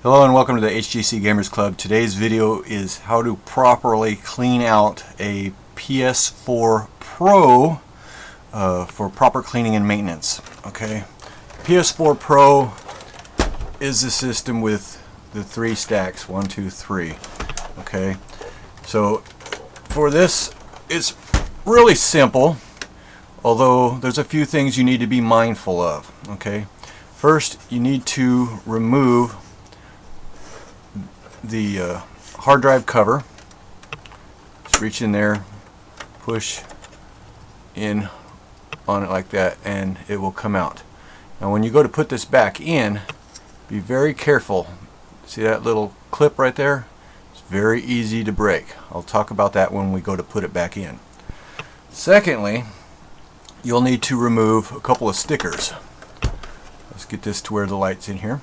Hello and welcome to the HGC Gamers Club. Today's video is how to properly clean out a PS4 Pro for proper cleaning and maintenance. Okay, PS4 Pro is the system with the 3 stacks, 1, 2, 3. Okay, so for this it's really simple, although there's a few things you need to be mindful of. Okay, first you need to remove the hard drive cover. Just reach in there, push in on it like that, and it will come out. Now when you go to put this back in, be very careful. See that little clip right there? It's very easy to break. I'll talk about that when we go to put it back in. Secondly, you'll need to remove a couple of stickers. Let's get this to where the light's in here.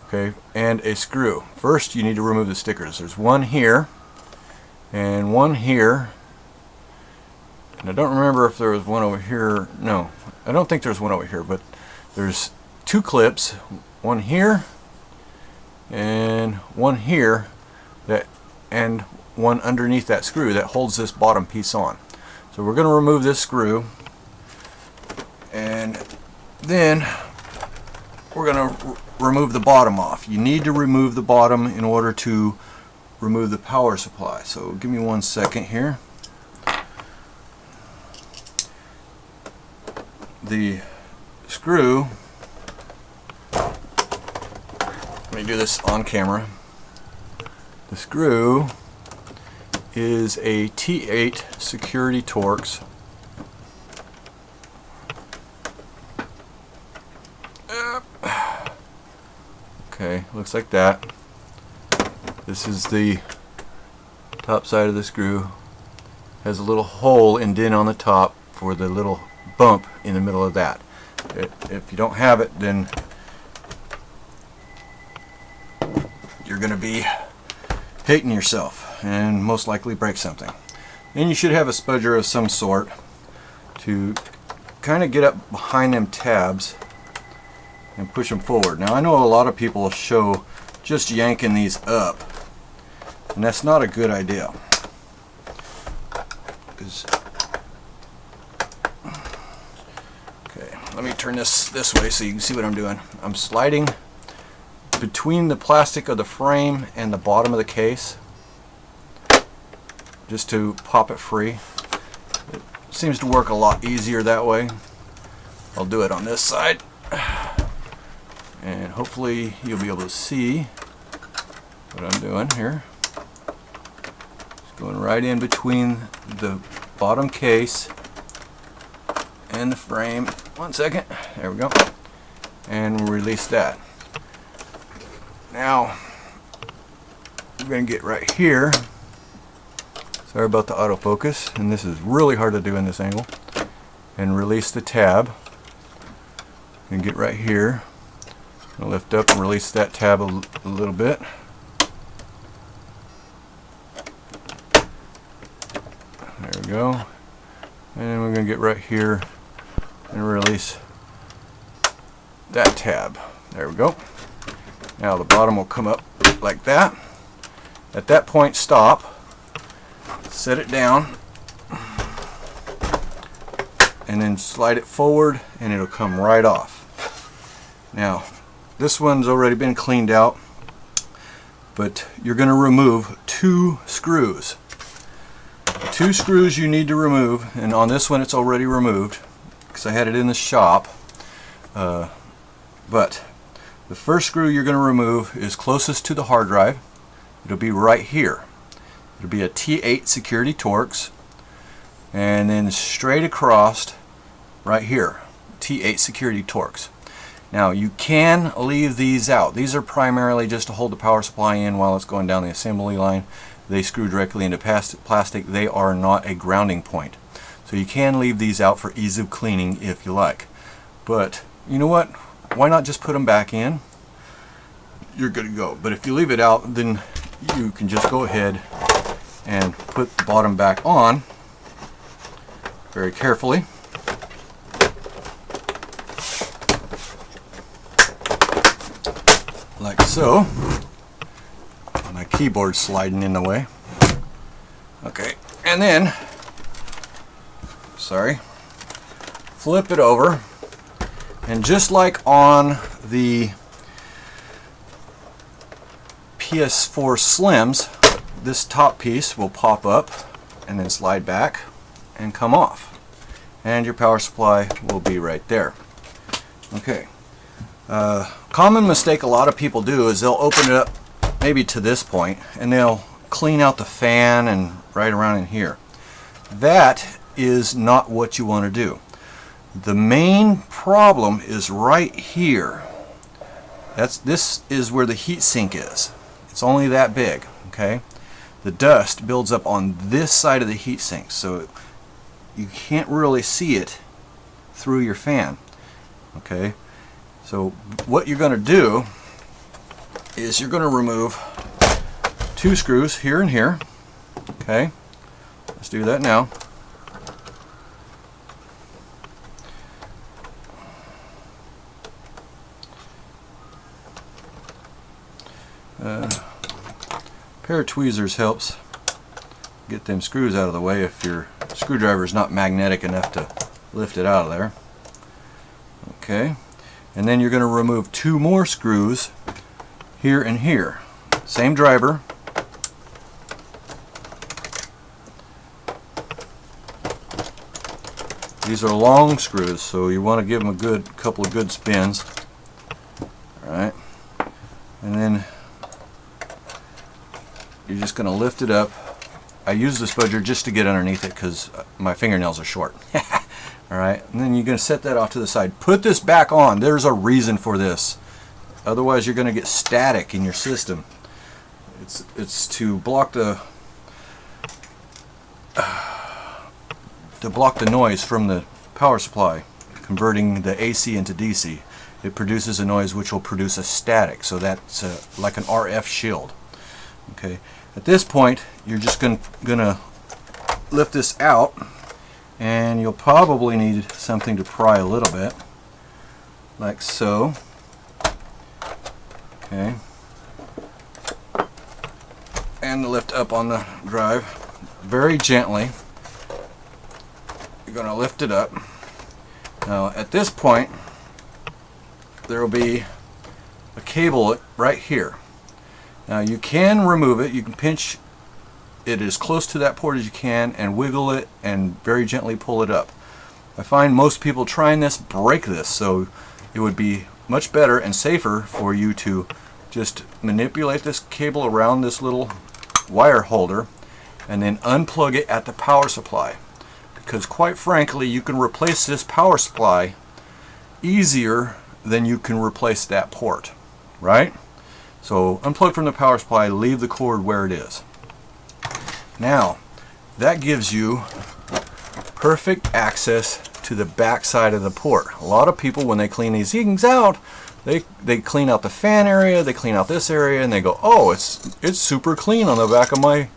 Okay, and a screw. First you need to remove the stickers. There's one here and one here, and I don't remember if there was one over here. No, I don't think there's one over here, but there's 2 clips, one here and one here, and one underneath that screw that holds this bottom piece on. So we're going to remove this screw, and then we're going to remove the bottom off. You need to remove the bottom in order to remove the power supply. So give me 1 second here. The screw, let me do this on camera. The screw is a T8 Security Torx. Okay, looks like that. This is the top side of the screw. Has a little hole indent on the top for the little bump in the middle of that. If you don't have it, then you're going to be hating yourself and most likely break something. Then you should have a spudger of some sort to kind of get up behind them tabs and push them forward. Now I know a lot of people show just yanking these up, and that's not a good idea. Okay, let me turn this way so you can see what I'm doing. I'm sliding between the plastic of the frame and the bottom of the case just to pop it free. It seems to work a lot easier that way. I'll do it on this side, and hopefully you'll be able to see what I'm doing here. Just going right in between the bottom case and the frame. 1 second. There we go. And we'll release that. Now we're going to get right here. Sorry about the autofocus, and this is really hard to do in this angle. And release the tab. And get right here. I'll lift up and release that tab a little bit. There we go. And then we're going to get right here and release that tab. There we go. Now the bottom will come up like that. At that point, stop. Set it down. And then slide it forward and it'll come right off. Now, this one's already been cleaned out, but you're going to remove 2 screws. The 2 screws you need to remove, and on this one it's already removed because I had it in the shop. But the first screw you're going to remove is closest to the hard drive. It'll be right here. It'll be a T8 Security Torx, and then straight across right here, T8 Security Torx. Now you can leave these out. These are primarily just to hold the power supply in while it's going down the assembly line. They screw directly into plastic. They are not a grounding point. So you can leave these out for ease of cleaning if you like. But you know what? Why not just put them back in? You're good to go. But if you leave it out, then you can just go ahead and put the bottom back on very carefully. Like so. keyboard sliding in the way. Okay, and then, sorry, flip it over, and just like on the PS4 Slims, this top piece will pop up and then slide back and come off, and your power supply will be right there. Okay. Common mistake a lot of people do is they'll open it up maybe to this point and they'll clean out the fan and right around in here. That is not what you want to do. The main problem is right here. This is where the heat sink is. It's only that big, okay? The dust builds up on this side of the heat sink, so you can't really see it through your fan, okay? So what you're going to do is you're going to remove 2 screws here and here. Okay, let's do that now. Pair of tweezers helps get them screws out of the way if your screwdriver is not magnetic enough to lift it out of there. Okay. And then you're going to remove 2 more screws here and here. Same driver. These are long screws, so you want to give them a couple of good spins. Alright. And then you're just going to lift it up. I use the spudger just to get underneath it because my fingernails are short. Alright, and then you're going to set that off to the side. Put this back on. There's a reason for this. Otherwise you're going to get static in your system. It's to block the noise from the power supply, converting the AC into DC. It produces a noise which will produce a static, so that's like an RF shield. Okay, at this point you're just going to lift this out, and you'll probably need something to pry a little bit, like so. Okay, and lift up on the drive very gently. You're going to lift it up. Now at this point there will be a cable right here. Now you can remove it. You can pinch it as close to that port as you can and wiggle it and very gently pull it up. I find most people trying this break this, so it would be much better and safer for you to just manipulate this cable around this little wire holder and then unplug it at the power supply, because quite frankly you can replace this power supply easier than you can replace that port, right? So unplug from the power supply, leave the cord where it is. Now that gives you perfect access to the back side of the port. A lot of people, when they clean these things out, they clean out the fan area, they clean out this area, and they go, oh, it's super clean on the back of my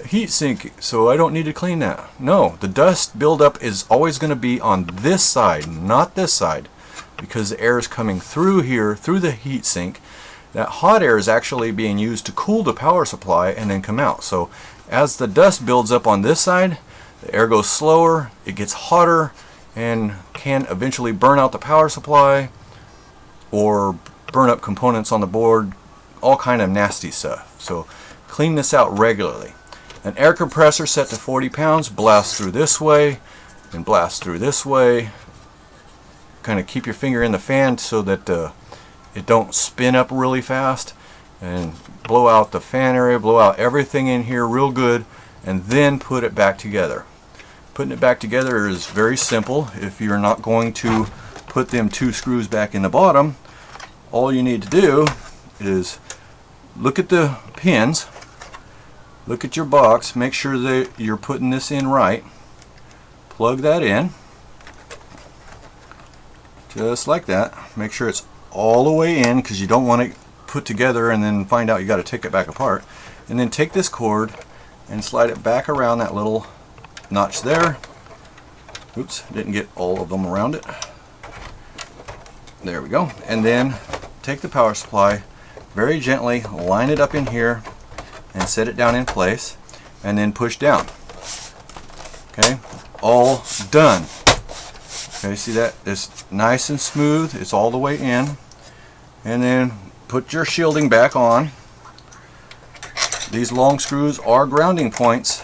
heat sink, so I don't need to clean that. No, the dust buildup is always going to be on this side, not this side, because the air is coming through here, through the heat sink. That hot air is actually being used to cool the power supply and then come out. So as the dust builds up on this side, the air goes slower, it gets hotter, and can eventually burn out the power supply or burn up components on the board, all kind of nasty stuff. So clean this out regularly. An air compressor set to 40 pounds, blast through this way and blast through this way. Kind of keep your finger in the fan so that it don't spin up really fast, and blow out the fan area, blow out everything in here real good, and then put it back together. Putting it back together is very simple. If you're not going to put them 2 screws back in the bottom, all you need to do is look at the pins, look at your box, make sure that you're putting this in right, plug that in just like that. Make sure it's all the way in, because you don't want it put together and then find out you got to take it back apart. And then take this cord and slide it back around that little notch there. Oops, didn't get all of them around it. There we go. And then take the power supply, very gently line it up in here, and set it down in place, and then push down. Okay, all done. Okay, see that? It's nice and smooth. It's all the way in. And then put your shielding back on. These long screws are grounding points,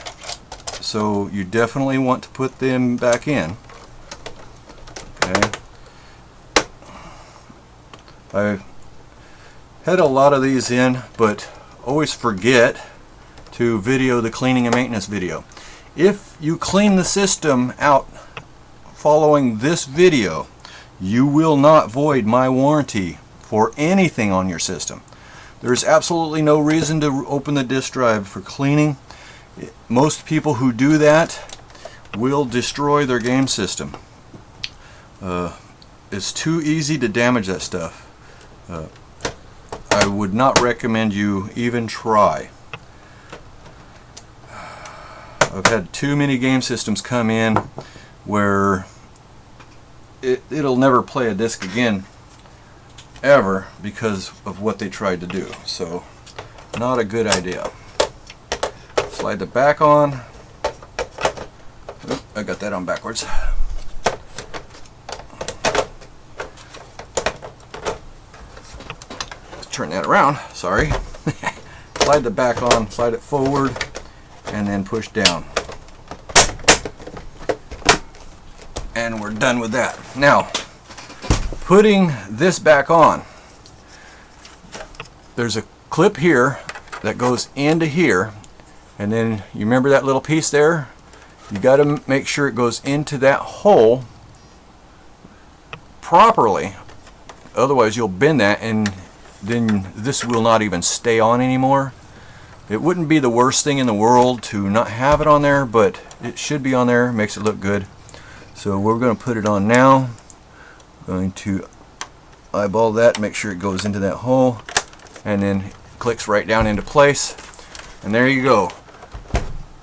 so you definitely want to put them back in. Okay. I had a lot of these in, but always forget to video the cleaning and maintenance video. If you clean the system out following this video, you will not void my warranty for anything on your system. There's absolutely no reason to open the disk drive for cleaning. Most people who do that will destroy their game system. It's too easy to damage that stuff. I would not recommend you even try. I've had too many game systems come in where it'll never play a disc again ever because of what they tried to do. So not a good idea. Slide the back on. Oop, I got that on backwards. Let's turn that around, sorry. Slide the back on, slide it forward, and then push down. And we're done with that. Now, putting this back on, there's a clip here that goes into here, and then you remember that little piece there? You got to make sure it goes into that hole properly, otherwise you'll bend that and then this will not even stay on anymore. It wouldn't be the worst thing in the world to not have it on there, but it should be on there. Makes it look good. So we're going to put it on now. Going to eyeball that, make sure it goes into that hole, and then clicks right down into place. And there you go.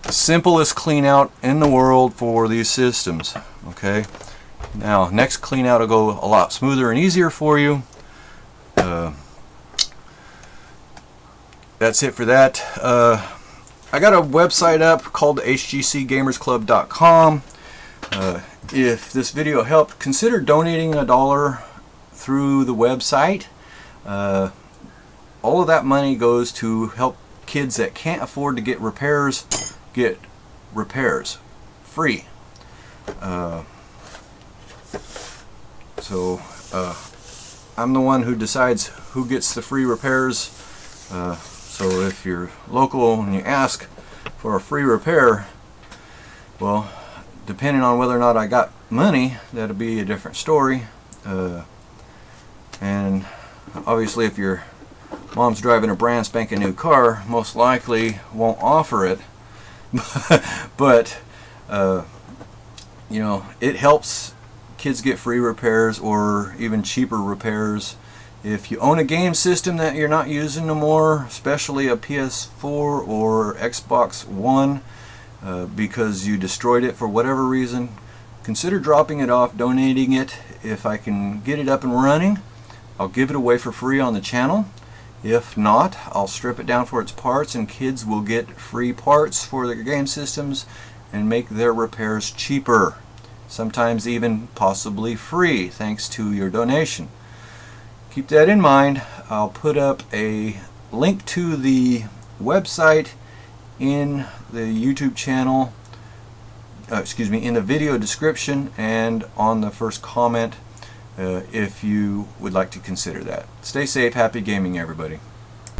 The simplest clean out in the world for these systems. Okay. Now next clean out will go a lot smoother and easier for you. That's it for that. I got a website up called hgcgamersclub.com. If this video helped, consider donating $1 through the website. All of that money goes to help kids that can't afford to get repairs free. So I'm the one who decides who gets the free repairs. So if you're local and you ask for a free repair, well, depending on whether or not I got money, that'll be a different story. And obviously if your mom's driving a brand spanking new car, most likely won't offer it. But you know, it helps kids get free repairs or even cheaper repairs. If you own a game system that you're not using no more, especially a PS4 or Xbox One, because you destroyed it for whatever reason, consider dropping it off, donating it. If I can get it up and running, I'll give it away for free on the channel. If not, I'll strip it down for its parts and kids will get free parts for their game systems and make their repairs cheaper. Sometimes even possibly free, thanks to your donation. Keep that in mind. I'll put up a link to the website in the YouTube channel, in the video description and on the first comment if you would like to consider that. Stay safe, happy gaming everybody.